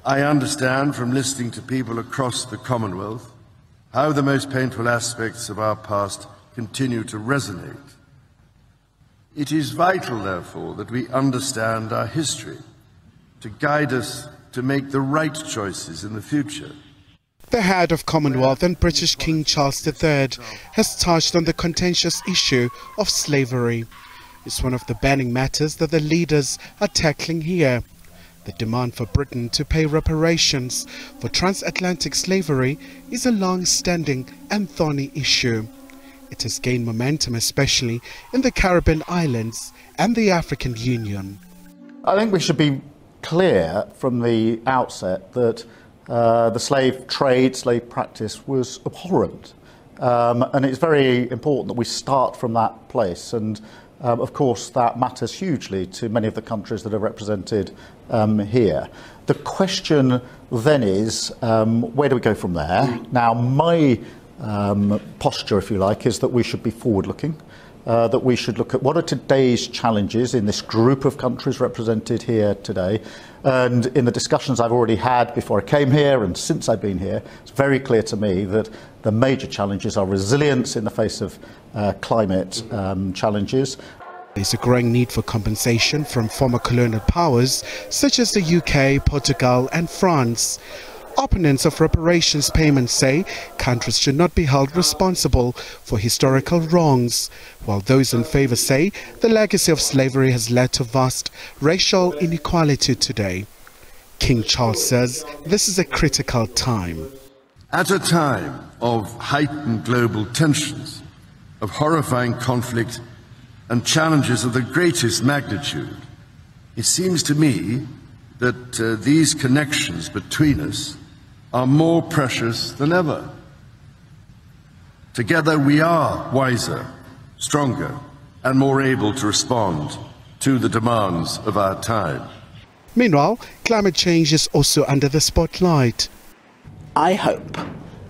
I understand from listening to people across the Commonwealth how the most painful aspects of our past continue to resonate. It is vital, therefore, that we understand our history to guide us to make the right choices in the future. The head of Commonwealth and British King Charles III has touched on the contentious issue of slavery. It's one of the burning matters that the leaders are tackling here. The demand for Britain to pay reparations for transatlantic slavery is a long-standing and thorny issue. It has gained momentum, especially in the Caribbean islands and the African Union. I think we should be clear from the outset that the slave trade, slave practice was abhorrent. And it's very important that we start from that place. And of course, that matters hugely to many of the countries that are represented here. The question then is, where do we go from there? Now, my posture, if you like, is that we should be forward-looking, that we should look at what are today's challenges in this group of countries represented here today. And in the discussions I've already had before I came here and since I've been here, it's very clear to me that the major challenges are resilience in the face of climate challenges. There's a growing need for compensation from former colonial powers such as the UK, Portugal and France. Opponents of reparations payments say countries should not be held responsible for historical wrongs, while those in favour say the legacy of slavery has led to vast racial inequality today. King Charles says this is a critical time. At a time of heightened global tensions, of horrifying conflict and challenges of the greatest magnitude, it seems to me that these connections between us are more precious than ever. Together we are wiser, stronger, and more able to respond to the demands of our time. Meanwhile, climate change is also under the spotlight. I hope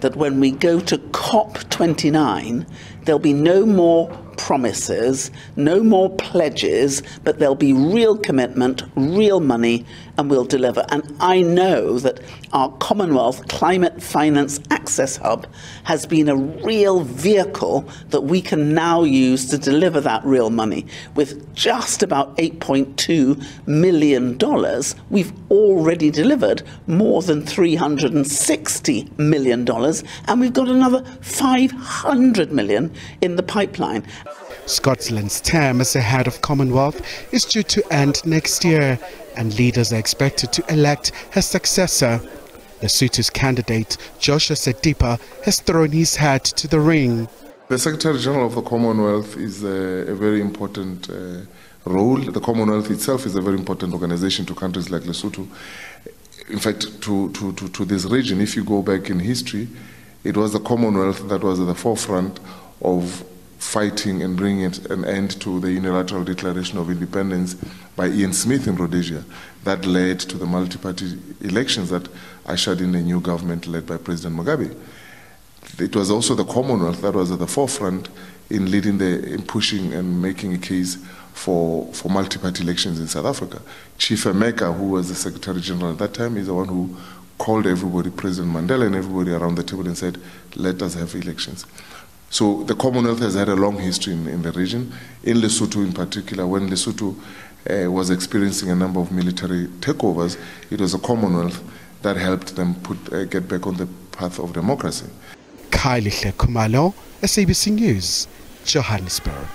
that when we go to COP29, there'll be no more promises, no more pledges, but there'll be real commitment, real money, and we'll deliver. And I know that our Commonwealth Climate Finance Access Hub has been a real vehicle that we can now use to deliver that real money. With just about $8.2 million, we've already delivered more than $360 million, and we've got another $500 million in the pipeline. Scotland's term as the head of Commonwealth is due to end next year, and leaders are expected to elect her successor. Lesotho's candidate, Joshua Sedipa, has thrown his hat to the ring. The Secretary General of the Commonwealth is a very important role. The Commonwealth itself is a very important organization to countries like Lesotho. In fact, to this region, if you go back in history, it was the Commonwealth that was at the forefront of fighting and bringing an end to the unilateral declaration of independence by Ian Smith in Rhodesia. That led to the multi-party elections that ushered in a new government led by President Mugabe. It was also the Commonwealth that was at the forefront in in pushing and making a case for multi-party elections in South Africa. Chief Emeka, who was the Secretary General at that time, is the one who called everybody, President Mandela and everybody around the table, and said, let us have elections. So the Commonwealth has had a long history in the region. In Lesotho in particular, when Lesotho was experiencing a number of military takeovers, it was the Commonwealth that helped them get back on the path of democracy. Khumalo, SABC News, Johannesburg.